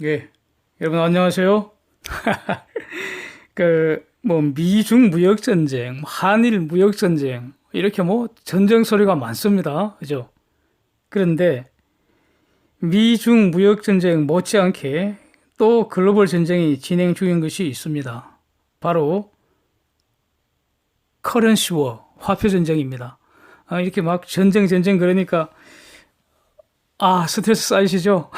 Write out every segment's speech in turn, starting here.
예, 여러분 안녕하세요. 미중 무역 전쟁, 한일 무역 전쟁, 이렇게 전쟁 소리가 많습니다. 그죠? 그런데 미중 무역 전쟁 못지않게 또 글로벌 전쟁이 진행 중인 것이 있습니다. 바로 커런시 워, 화폐 전쟁입니다. 이렇게 막 전쟁 그러니까 스트레스 쌓이시죠?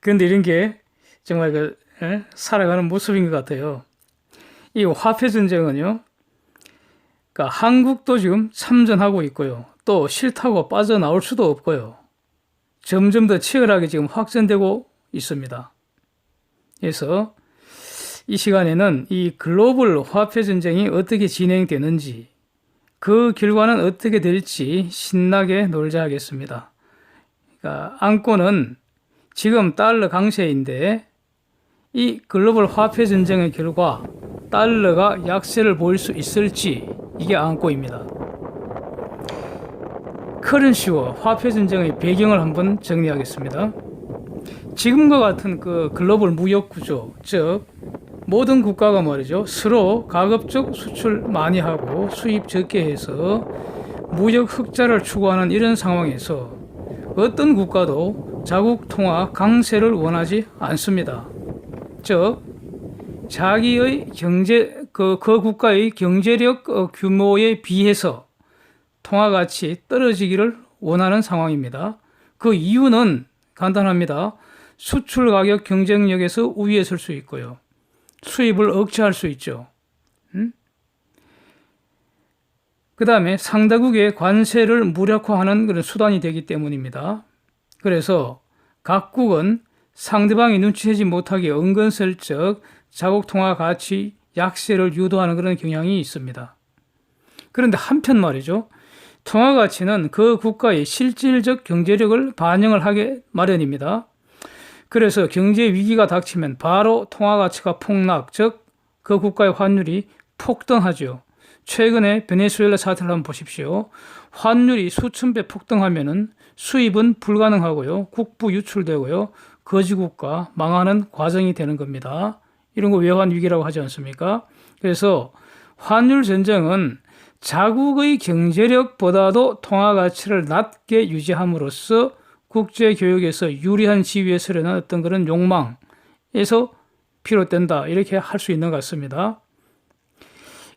그런데 이런 게 정말 살아가는 모습인 것 같아요. 이 화폐 전쟁은요, 그러니까 한국도 지금 참전하고 있고요. 또 싫다고 빠져나올 수도 없고요. 점점 더 치열하게 지금 확전되고 있습니다. 그래서 이 시간에는 이 글로벌 화폐 전쟁이 어떻게 진행되는지, 그 결과는 어떻게 될지 신나게 놀자 하겠습니다. 그러니까 안건은 지금 달러 강세인데 이 글로벌 화폐 전쟁의 결과 달러가 약세를 보일 수 있을지, 이게 안건입니다. 커런시와 화폐 전쟁의 배경을 한번 정리하겠습니다. 지금과 같은 그 글로벌 무역 구조, 즉 모든 국가가 말이죠, 서로 가급적 수출 많이 하고 수입 적게 해서 무역 흑자를 추구하는 이런 상황에서 어떤 국가도 자국 통화 강세를 원하지 않습니다. 즉 자기의 그 국가의 경제력 규모에 비해서 통화 가치 떨어지기를 원하는 상황입니다. 그 이유는 간단합니다. 수출 가격 경쟁력에서 우위에 설 수 있고요. 수입을 억제할 수 있죠. 그 다음에 상대국의 관세를 무력화하는 그런 수단이 되기 때문입니다. 그래서 각국은 상대방이 눈치채지 못하게 은근슬쩍 자국 통화 가치 약세를 유도하는 그런 경향이 있습니다. 그런데 한편 말이죠. 통화 가치는 그 국가의 실질적 경제력을 반영을 하게 마련입니다. 그래서 경제 위기가 닥치면 바로 통화 가치가 폭락, 즉 그 국가의 환율이 폭등하죠. 최근에 베네수엘라 사태를 한번 보십시오. 환율이 수천 배 폭등하면은 수입은 불가능하고요. 국부 유출되고요. 거지국가 망하는 과정이 되는 겁니다. 이런 거 외환 위기라고 하지 않습니까? 그래서 환율 전쟁은 자국의 경제력보다도 통화 가치를 낮게 유지함으로써 국제 교역에서 유리한 지위에 서려는 어떤 그런 욕망에서 비롯된다. 이렇게 할 수 있는 것 같습니다.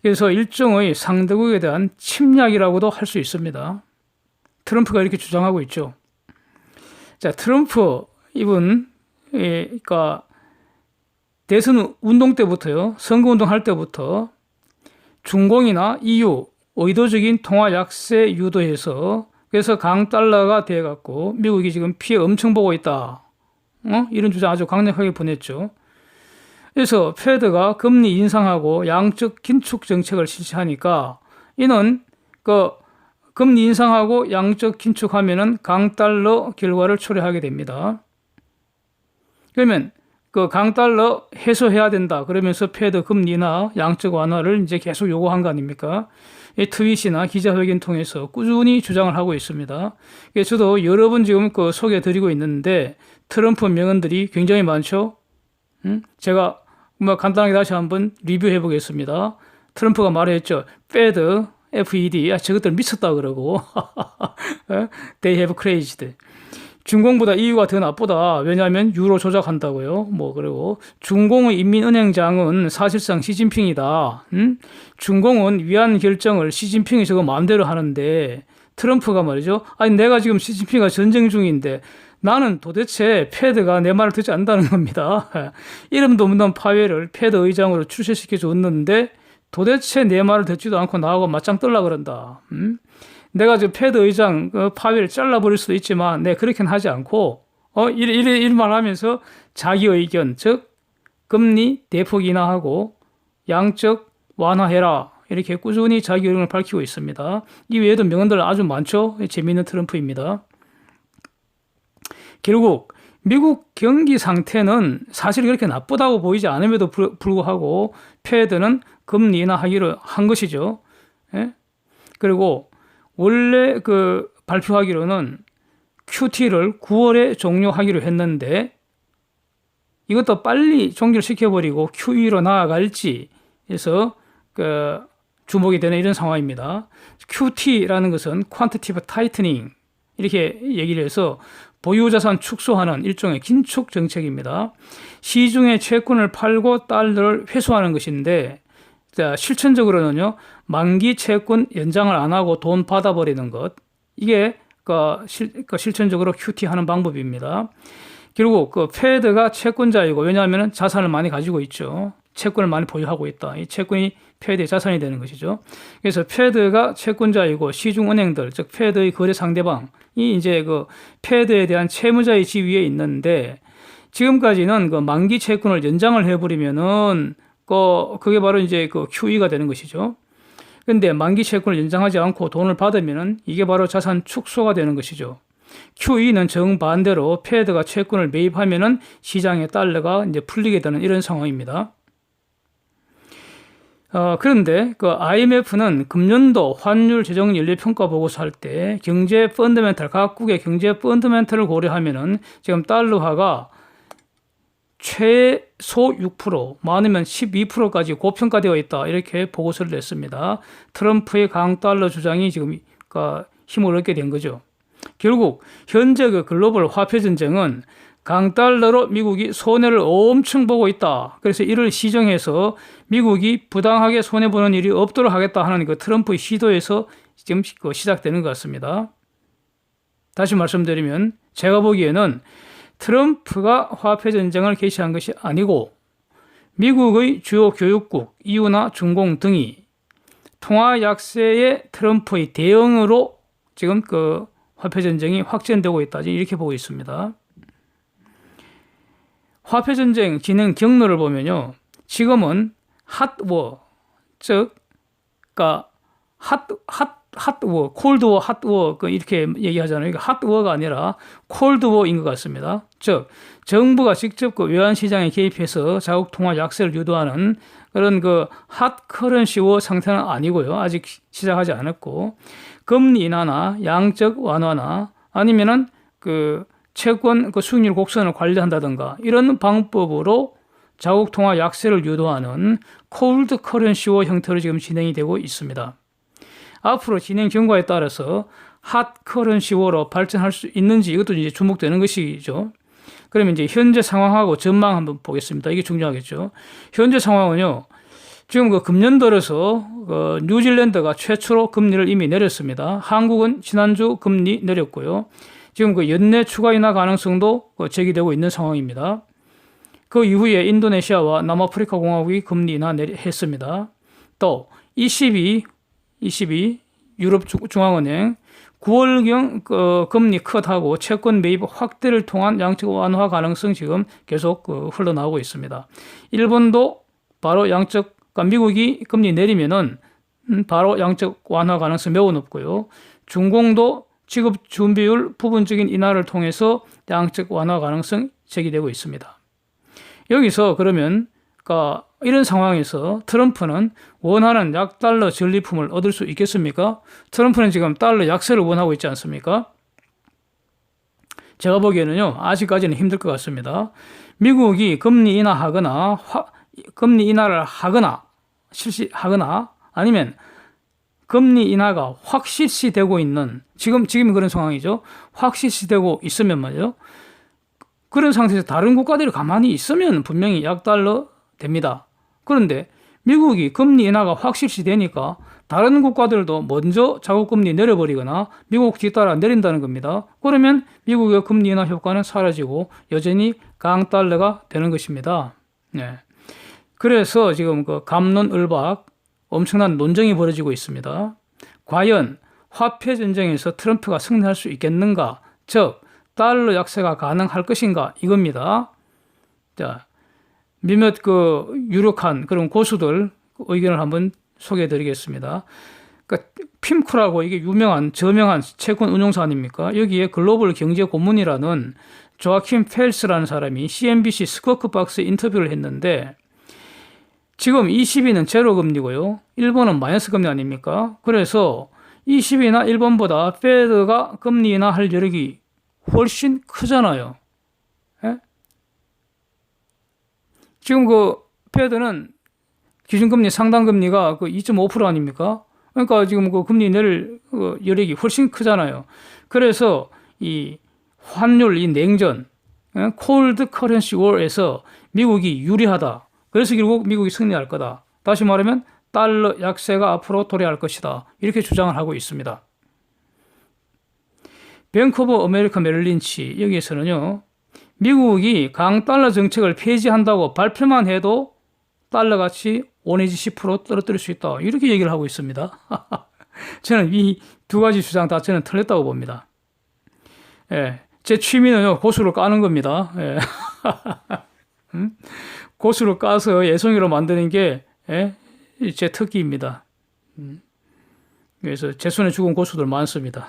그래서 일종의 상대국에 대한 침략이라고도 할 수 있습니다. 트럼프가 이렇게 주장하고 있죠. 자, 트럼프 이분, 그러니까 대선 운동 때부터요, 선거 운동할 때부터 중공이나 EU 의도적인 통화 약세 유도해서 그래서 강달러가 돼갖고 미국이 지금 피해 엄청 보고 있다. 이런 주장 아주 강력하게 보냈죠. 그래서 페드가 금리 인상하고 양적 긴축 정책을 실시하니까 이는 그 금리 인상하고 양적 긴축하면은 강달러 결과를 초래하게 됩니다. 그러면 그 강달러 해소해야 된다. 그러면서 페드 금리나 양적 완화를 이제 계속 요구한 거 아닙니까? 이 트윗이나 기자회견 통해서 꾸준히 주장을 하고 있습니다. 저도 여러 번 지금 그 소개해 드리고 있는데 트럼프 명언들이 굉장히 많죠. 제가 간단하게 다시 한번 리뷰해 보겠습니다. 트럼프가 말했죠. Fed, FED, 저것들 미쳤다 그러고 They have crazed. 중공보다 EU가 더 나쁘다. 왜냐하면 유로 조작한다고요. 그리고 중공의 인민은행장은 사실상 시진핑이다. 중공은 위안 결정을 시진핑이 저거 마음대로 하는데 트럼프가 말이죠. 내가 지금 시진핑과 전쟁 중인데 나는 도대체 패드가 내 말을 듣지 않는다는 겁니다. 이름도 없는 파웰을 패드 의장으로 출세시켜 줬는데 도대체 내 말을 듣지도 않고 나하고 맞짱 떨라 그런다. 내가 지금 패드 의장 파웰을 잘라버릴 수도 있지만 내 그렇게는 하지 않고 이런 하면서 자기 의견, 즉 금리 대폭 인하하고 양적 완화해라. 이렇게 꾸준히 자기 의견을 밝히고 있습니다. 이 외에도 명언들 아주 많죠. 재미있는 트럼프입니다. 결국 미국 경기 상태는 사실 그렇게 나쁘다고 보이지 않음에도 불구하고 패드는 금리 인하하기로 한 것이죠. 예? 그리고 원래 발표하기로는 QT를 9월에 종료하기로 했는데 이것도 빨리 종결시켜버리고 QE로 나아갈지 해서 주목이 되는 이런 상황입니다. QT라는 것은 Quantitative Tightening 이렇게 얘기를 해서 보유자산 축소하는 일종의 긴축 정책입니다. 시중에 채권을 팔고 달러를 회수하는 것인데 실천적으로는요, 만기 채권 연장을 안 하고 돈 받아버리는 것, 이게 실천적으로 QT 하는 방법입니다. 결국 페드가 채권자이고, 왜냐하면 자산을 많이 가지고 있죠. 채권을 많이 보유하고 있다. 이 채권이 페드의 자산이 되는 것이죠. 그래서 페드가 채권자이고 시중은행들, 즉 페드의 거래 상대방이 이제 페드에 대한 채무자의 지위에 있는데, 지금까지는 만기 채권을 연장을 해버리면은 그게 바로 이제 QE가 되는 것이죠. 근데 만기 채권을 연장하지 않고 돈을 받으면은 이게 바로 자산 축소가 되는 것이죠. QE는 정반대로 페드가 채권을 매입하면은 시장의 달러가 이제 풀리게 되는 이런 상황입니다. 그런데 IMF는 금년도 환율 재정 연립 평가 보고서 할 때 경제 펀더멘털, 각국의 경제 펀더멘털을 고려하면은 지금 달러화가 최소 6%, 많으면 12%까지 고평가되어 있다. 이렇게 보고서를 냈습니다. 트럼프의 강달러 주장이 지금 힘을 얻게 된 거죠. 결국 현재 글로벌 화폐 전쟁은 강달러로 미국이 손해를 엄청 보고 있다. 그래서 이를 시정해서 미국이 부당하게 손해보는 일이 없도록 하겠다 하는 트럼프의 시도에서 지금 시작되는 것 같습니다. 다시 말씀드리면 제가 보기에는 트럼프가 화폐 전쟁을 개시한 것이 아니고 미국의 주요 교육국, EU나 중공 등이 통화 약세의 트럼프의 대응으로 지금 화폐 전쟁이 확전되고 있다. 이렇게 보고 있습니다. 화폐 전쟁 진행 경로를 보면요, 지금은 핫워, 즉, 핫워, 콜드워, 핫워 이렇게 얘기하잖아요. 핫워가 아니라 콜드워인 것 같습니다. 즉, 정부가 직접 외환 시장에 개입해서 자국 통화 약세를 유도하는 그런 핫커런시워 상태는 아니고요. 아직 시작하지 않았고, 금리 인하나 양적 완화나 아니면은 채권 수익률 곡선을 관리한다든가 이런 방법으로 자국 통화 약세를 유도하는 콜드 커런시워 형태로 지금 진행이 되고 있습니다. 앞으로 진행 경과에 따라서 핫 커런시워로 발전할 수 있는지 이것도 이제 주목되는 것이죠. 그러면 이제 현재 상황하고 전망 한번 보겠습니다. 이게 중요하겠죠. 현재 상황은요, 지금 금년 들어서 뉴질랜드가 최초로 금리를 이미 내렸습니다. 한국은 지난주 금리 내렸고요. 지금 연내 추가 인하 가능성도 제기되고 있는 상황입니다. 그 이후에 인도네시아와 남아프리카 공화국이 금리 인하 했습니다. 또 ECB 유럽 중앙은행 9월경 금리 컷하고 채권 매입 확대를 통한 양적 완화 가능성 지금 계속 흘러나오고 있습니다. 일본도 바로 미국이 금리 내리면은 바로 양적 완화 가능성 매우 높고요. 중공도 지급 준비율 부분적인 인하를 통해서 양적 완화 가능성 제기되고 있습니다. 여기서 그러면 이런 상황에서 트럼프는 원하는 약달러 전리품을 얻을 수 있겠습니까? 트럼프는 지금 달러 약세를 원하고 있지 않습니까? 제가 보기에는요, 아직까지는 힘들 것 같습니다. 미국이 금리 인하를 하거나 실시하거나 아니면 금리 인하가 확실시되고 있는 지금 그런 상황이죠. 확실시되고 있으면 말이죠. 그런 상태에서 다른 국가들이 가만히 있으면 분명히 약달러 됩니다. 그런데 미국이 금리 인하가 확실시되니까 다른 국가들도 먼저 자국 금리 내려버리거나 미국 뒤따라 내린다는 겁니다. 그러면 미국의 금리 인하 효과는 사라지고 여전히 강달러가 되는 것입니다. 네. 그래서 지금 갑론을박 엄청난 논쟁이 벌어지고 있습니다. 과연 화폐 전쟁에서 트럼프가 승리할 수 있겠는가? 즉, 달러 약세가 가능할 것인가? 이겁니다. 자, 몇몇 유력한 그런 고수들 의견을 한번 소개해 드리겠습니다. 핌코라고 이게 저명한 채권 운용사 아닙니까? 여기에 글로벌 경제 고문이라는 조아킴 펠스라는 사람이 CNBC 스쿼크박스에 인터뷰를 했는데, 지금 ECB는 제로 금리고요. 일본은 마이너스 금리 아닙니까? 그래서 ECB나 일본보다 페드가 금리 인하할 여력이 훨씬 크잖아요. 예? 지금 그 페드는 기준금리 상단금리가 그 2.5% 아닙니까? 그러니까 지금 그 금리 내릴 여력이 훨씬 크잖아요. 그래서 이 환율, 이 냉전, 콜드 커런시 월에서 미국이 유리하다. 그래서 결국 미국이 승리할 거다. 다시 말하면 달러 약세가 앞으로 도래할 것이다. 이렇게 주장을 하고 있습니다. 뱅크 오브 아메리카 메릴린치 여기에서는요. 미국이 강달러 정책을 폐지한다고 발표만 해도 달러 가치 5 내지 10% 떨어뜨릴 수 있다. 이렇게 얘기를 하고 있습니다. 저는 이 두 가지 주장 다 저는 틀렸다고 봅니다. 예, 제 취미는요, 고수를 까는 겁니다. 예. 고수를 까서 예송이로 만드는 게, 예, 제 특기입니다. 그래서 제 손에 죽은 고수들 많습니다.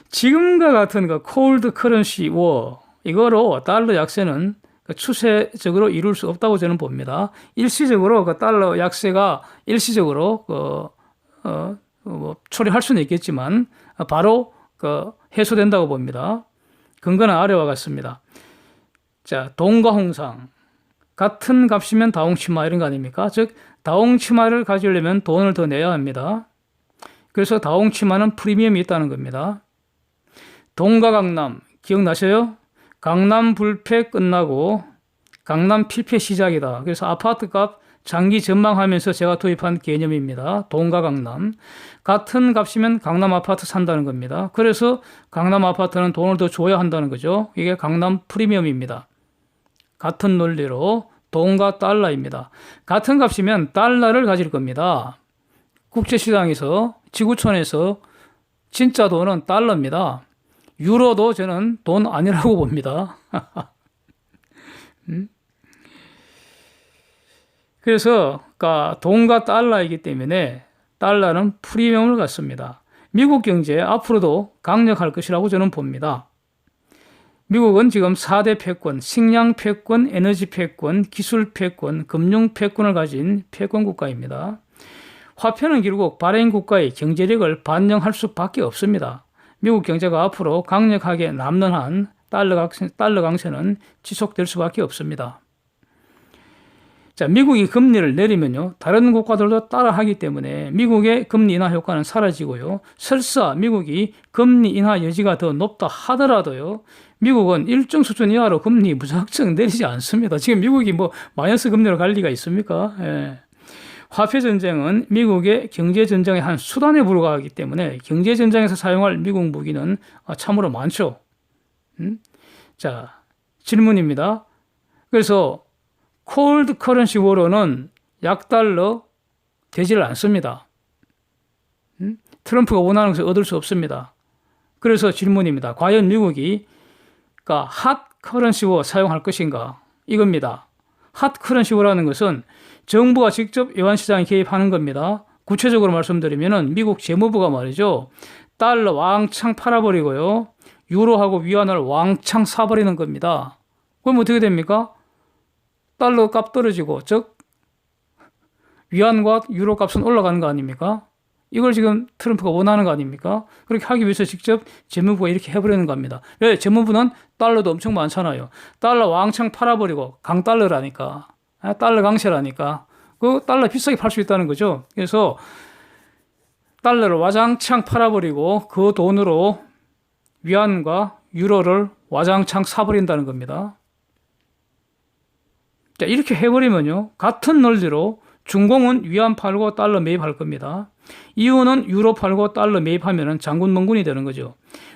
지금과 같은 그 콜드 커런시 워, 이거로 달러 약세는 추세적으로 이룰 수 없다고 저는 봅니다. 일시적으로 그 달러 약세가 일시적으로 뭐 초래할 수는 있겠지만 바로 해소된다고 봅니다. 근거는 아래와 같습니다. 자, 동과 홍상 같은 값이면 다홍치마 이런 거 아닙니까? 즉 다홍치마를 가지려면 돈을 더 내야 합니다. 그래서 다홍치마는 프리미엄이 있다는 겁니다. 동과 강남 기억나셔요? 강남 불패 끝나고 강남 필패 시작이다. 그래서 아파트 값 장기 전망하면서 제가 도입한 개념입니다. 동과 강남. 같은 값이면 강남 아파트 산다는 겁니다. 그래서 강남 아파트는 돈을 더 줘야 한다는 거죠. 이게 강남 프리미엄입니다. 같은 논리로 돈과 달러입니다. 같은 값이면 달러를 가질 겁니다. 국제시장에서 지구촌에서 진짜 돈은 달러입니다. 유로도 저는 돈 아니라고 봅니다. 그래서 돈과 달러이기 때문에 달러는 프리미엄을 갖습니다. 미국 경제 앞으로도 강력할 것이라고 저는 봅니다. 미국은 지금 4대 패권, 식량 패권, 에너지 패권, 기술 패권, 금융 패권을 가진 패권 국가입니다. 화폐는 결국 발행 국가의 경제력을 반영할 수밖에 없습니다. 미국 경제가 앞으로 강력하게 남는 한 달러 강세는 지속될 수밖에 없습니다. 자, 미국이 금리를 내리면요, 다른 국가들도 따라하기 때문에 미국의 금리 인하 효과는 사라지고요. 설사 미국이 금리 인하 여지가 더 높다 하더라도요, 미국은 일정 수준 이하로 금리 무작정 내리지 않습니다. 지금 미국이 뭐 마이너스 금리로 갈 리가 있습니까? 예. 화폐 전쟁은 미국의 경제 전쟁의 한 수단에 불과하기 때문에 경제 전쟁에서 사용할 미국 무기는 참으로 많죠. 자, 질문입니다. 그래서 콜드 커런시 워로는 약달러 되지를 않습니다. 트럼프가 원하는 것을 얻을 수 없습니다. 그래서 질문입니다. 과연 미국이 핫 커런시 워 사용할 것인가? 이겁니다. 핫 커런시 워라는 것은 정부가 직접 외환시장에 개입하는 겁니다. 구체적으로 말씀드리면 미국 재무부가 말이죠. 달러 왕창 팔아버리고요. 유로하고 위안을 왕창 사버리는 겁니다. 그럼 어떻게 됩니까? 달러 값 떨어지고, 즉 위안과 유로 값은 올라가는 거 아닙니까? 이걸 지금 트럼프가 원하는 거 아닙니까? 그렇게 하기 위해서 직접 재무부가 이렇게 해버리는 겁니다. 왜? 재무부는 달러도 엄청 많잖아요. 달러 왕창 팔아버리고 강달러라니까. 달러 강세라니까. 그 달러 비싸게 팔 수 있다는 거죠. 그래서 달러를 와장창 팔아버리고 그 돈으로 위안과 유로를 와장창 사버린다는 겁니다. 자, 이렇게 해버리면요, 같은 논리로 중공은 위안 팔고 달러 매입할 겁니다. 이유는 유로 팔고 달러 매입하면 장군멍군이 되는 거죠.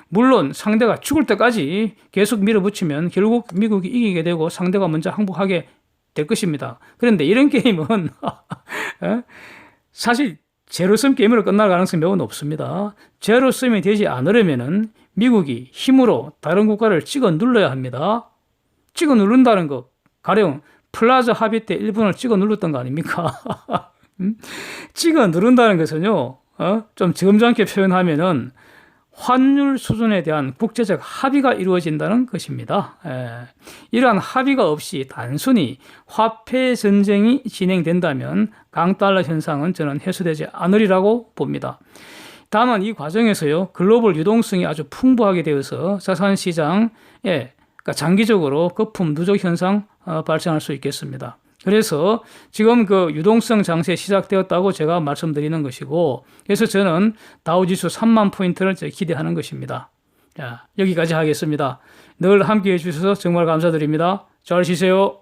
물론 상대가 죽을 때까지 계속 밀어붙이면 결국 미국이 이기게 되고 상대가 먼저 항복하게 될 것입니다. 그런데 이런 게임은 사실 제로섬 게임으로 끝날 가능성이 매우 높습니다. 제로섬이 되지 않으려면 미국이 힘으로 다른 국가를 찍어 눌러야 합니다. 찍어 누른다는 것, 가령 플라자 합의 때 일본을 찍어 눌렀던 거 아닙니까? 찍어 누른다는 것은요, 좀 점잖게 표현하면은 환율 수준에 대한 국제적 합의가 이루어진다는 것입니다. 이러한 합의가 없이 단순히 화폐 전쟁이 진행된다면 강달러 현상은 저는 해소되지 않으리라고 봅니다. 다만 이 과정에서요, 글로벌 유동성이 아주 풍부하게 되어서 자산시장에 그러니까 장기적으로 거품 누적 현상 발생할 수 있겠습니다. 그래서 지금 그 유동성 장세 시작되었다고 제가 말씀드리는 것이고, 그래서 저는 다우지수 3만 포인트를 기대하는 것입니다. 자, 여기까지 하겠습니다. 늘 함께 해주셔서 정말 감사드립니다. 잘 쉬세요.